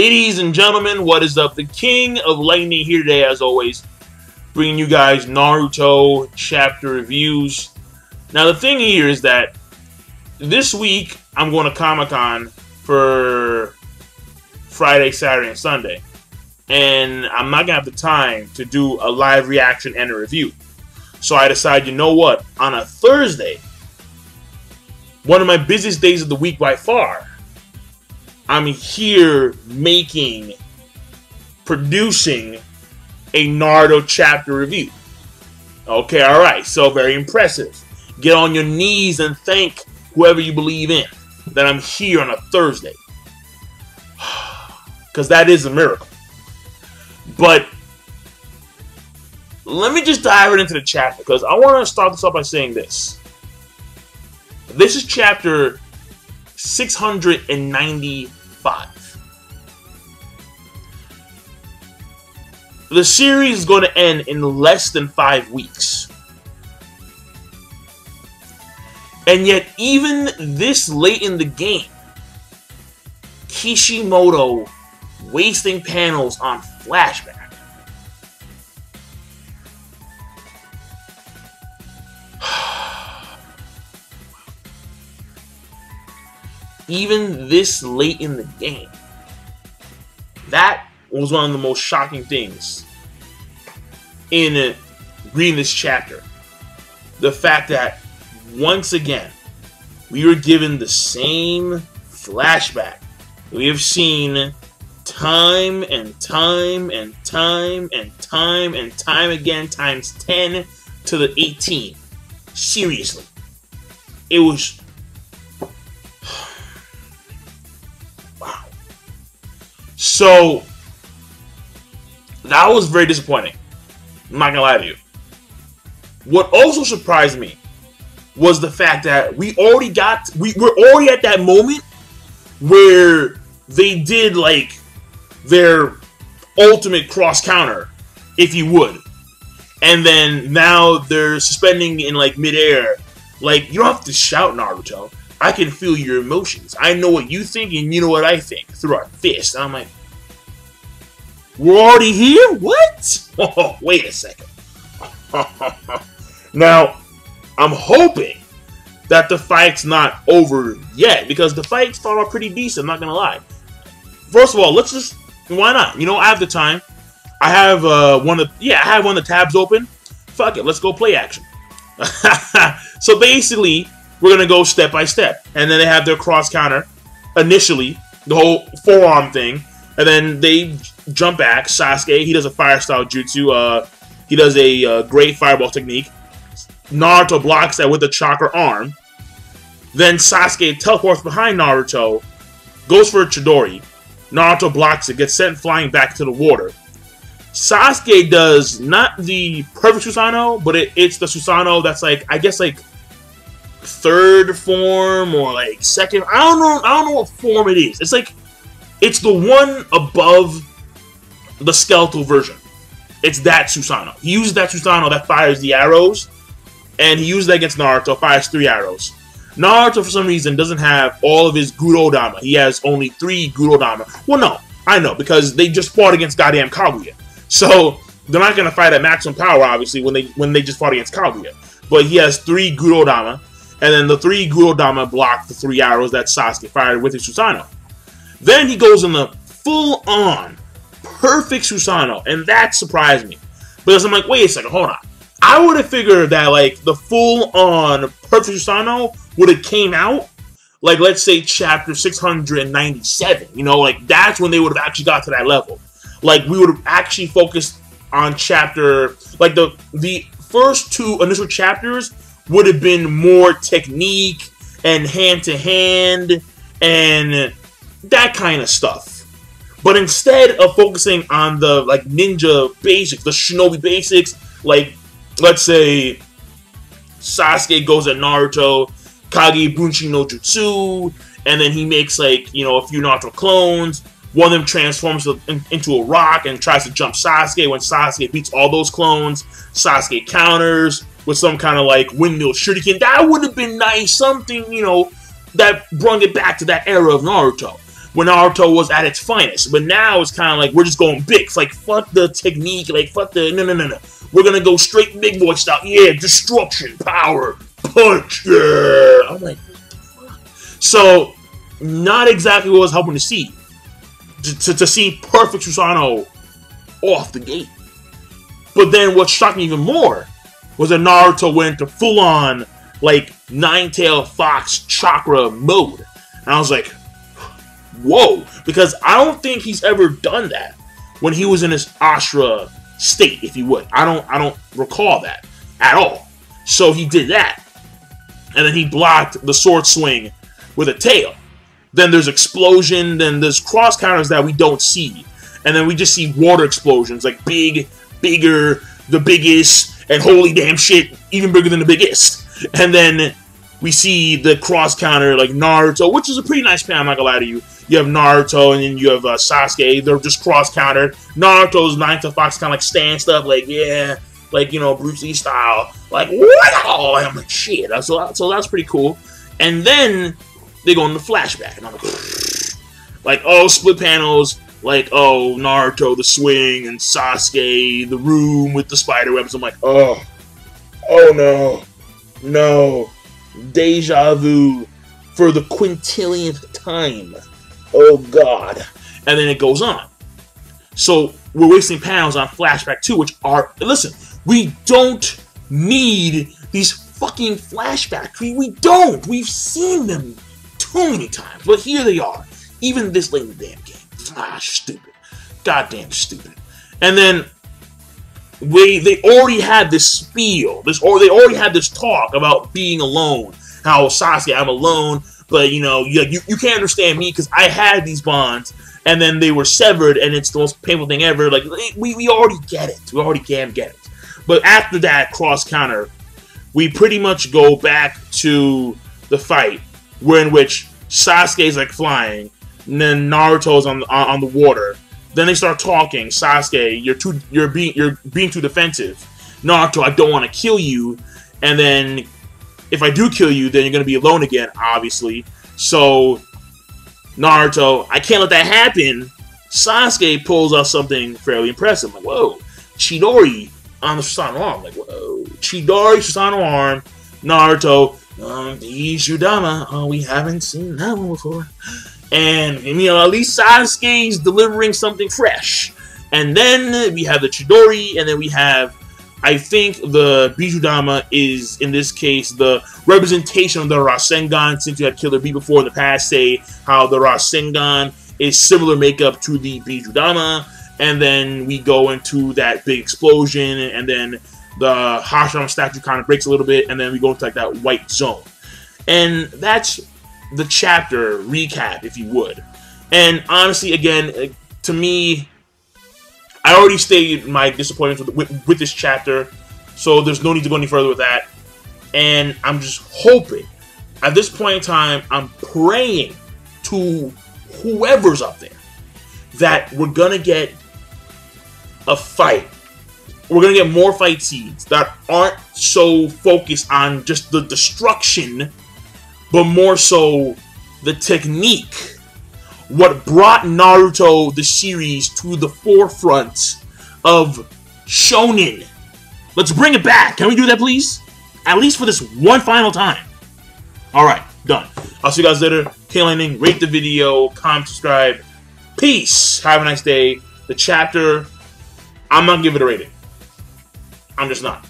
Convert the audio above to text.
Ladies and gentlemen, what is up? The King of Lightning here today, as always, bringing you guys Naruto chapter reviews. Now, the thing here is that this week, I'm going to Comic-Con for Friday, Saturday, and Sunday. And I'm not going to have the time to do a live reaction and a review. So I decided, you know what? On a Thursday, one of my busiest days of the week by far, I'm here producing a Naruto chapter review. Okay, alright, so very impressive. Get on your knees and thank whoever you believe in that I'm here on a Thursday. Because that is a miracle. But let me just dive right into the chapter, because I want to start this off by saying this. This is chapter 695. The series is going to end in less than 5 weeks. And yet, even this late in the game, Kishimoto wasting panels on flashback. Even this late in the game. That was one of the most shocking things in reading this chapter. The fact that, once again, we were given the same flashback we have seen time and time and time and time and time again, times 10 to the 18. Seriously. It was... wow. So, that was very disappointing. I'm not gonna lie to you. What also surprised me was the fact that we're already at that moment where they did like their ultimate cross counter, if you would. And then now they're suspending in like midair. Like, you don't have to shout, Naruto. I can feel your emotions. I know what you think and you know what I think through our fist. And I'm like, we're already here? What? Oh, wait a second. Now, I'm hoping that the fight's not over yet, because the fight started out pretty decent, I'm not gonna lie. First of all, let's just, why not? You know, I have the time. I have one of the tabs open. Fuck it, let's go play action. So basically, we're gonna go step by step, and then they have their cross counter initially, the whole forearm thing, and then they jump back. Sasuke, he does a fire style jutsu. He does a great fireball technique. Naruto blocks that with a chakra arm. Then Sasuke teleports behind Naruto, goes for a Chidori. Naruto blocks it, gets sent flying back to the water. Sasuke does not the perfect Susanoo, but it's the Susanoo that's like, I guess like third form or like second. I don't know what form it is. It's like, it's the one above the skeletal version. It's that Susanoo. He uses that Susanoo that fires the arrows, and he uses that against Naruto, fires 3 arrows. Naruto, for some reason, doesn't have all of his Gurodama. He has only 3 Gurodama. Well, no, I know, because they just fought against goddamn Kaguya. So, they're not going to fight at maximum power, obviously, when they just fought against Kaguya. But he has 3 Gurodama, and then the 3 Gurodama block the 3 arrows that Sasuke fired with his Susanoo. Then he goes in the full-on, perfect Susanoo, and that surprised me. Because I'm like, wait a second, hold on. I would have figured that, like, the full-on perfect Susanoo would have came out, like, let's say, chapter 697. You know, like, that's when they would have actually got to that level. Like, we would have actually focused on chapter... like, the first 2 initial chapters would have been more technique and hand-to-hand and that kind of stuff. But instead of focusing on the, like, ninja basics, the shinobi basics, like, let's say Sasuke goes at Naruto, Kage Bunshin no Jutsu, and then he makes, like, you know, a few Naruto clones. One of them transforms into a rock and tries to jump Sasuke. When Sasuke beats all those clones, Sasuke counters with some kind of, like, windmill shuriken. That would have been nice. Something, you know, that brought it back to that era of Naruto. when Naruto was at its finest. But now it's kind of like we're just going big. It's like, fuck the technique. Like, fuck the... No. We're going to go straight big boy style. Yeah, destruction, power, punch, yeah. I'm like, what the fuck? So, not exactly what I was hoping to see. To see perfect Susanoo off the gate. But then what shocked me even more was that Naruto went into full-on, like, nine-tailed fox chakra mode. And I was like, whoa. Because I don't think he's ever done that when he was in his Ashra state, if you would. I don't recall that at all. So he did that. And then he blocked the sword swing with a tail. Then there's explosion, then there's cross counters that we don't see. And then we just see water explosions, like big, bigger, the biggest, and holy damn shit, even bigger than the biggest. And then we see the cross counter, like Naruto, which is a pretty nice panel, I'm not gonna lie to you. You have Naruto, and then you have Sasuke, they're just cross countered. Naruto's 9 Fox kind of like stand stuff, like, yeah, like, you know, Bruce Lee style. Like, wow! I'm like, shit. So that's pretty cool. And then they go into flashback, and I'm like, oh, split panels, like, oh, Naruto, the swing, and Sasuke, the room with the spider webs. I'm like, oh no, deja vu for the quintillionth time. Oh God. And then it goes on. So we're wasting panels on flashback 2, which are, listen, we don't need these fucking flashbacks. We don't. We've seen them too many times, but here they are, even this late in the damn game. Stupid, goddamn stupid. And then they already had this spiel, they already had this talk about being alone. How Sasuke, I'm alone, but you know, you can't understand me because I had these bonds, and then they were severed, and it's the most painful thing ever. Like we already get it, we already can get it. But after that cross counter, we pretty much go back to the fight, where in which Sasuke's like flying, and then Naruto's on the water. Then they start talking. Sasuke, you're being too defensive. Naruto, I don't want to kill you. And then if I do kill you, then you're gonna be alone again, obviously. So Naruto, I can't let that happen. Sasuke pulls out something fairly impressive. I'm like, whoa, Chidori on the Susanoo arm. Like, whoa, Chidori Susanoo arm. Naruto, Bijudama. Oh, we haven't seen that one before. And, you know, at least Sasuke's delivering something fresh. And then we have the Chidori, and then we have, I think the Bijudama is, in this case, the representation of the Rasengan, since you had Killer Bee before in the past say how the Rasengan is similar makeup to the Bijudama. And then we go into that big explosion, and then the Hashirama statue kind of breaks a little bit, and then we go into like that white zone. And that's the chapter recap, if you would. And honestly, again, to me, I already stated my disappointment with this chapter, so there's no need to go any further with that. And I'm just hoping, at this point in time, I'm praying to whoever's up there that we're gonna get a fight. We're gonna get more fight scenes that aren't so focused on just the destruction, but more so the technique. What brought Naruto, the series, to the forefront of shonen. Let's bring it back. Can we do that, please? At least for this one final time. Alright, done. I'll see you guys later. K-Landing, rate the video, comment, subscribe. Peace. Have a nice day. The chapter, I'm not giving it a rating. I'm just not.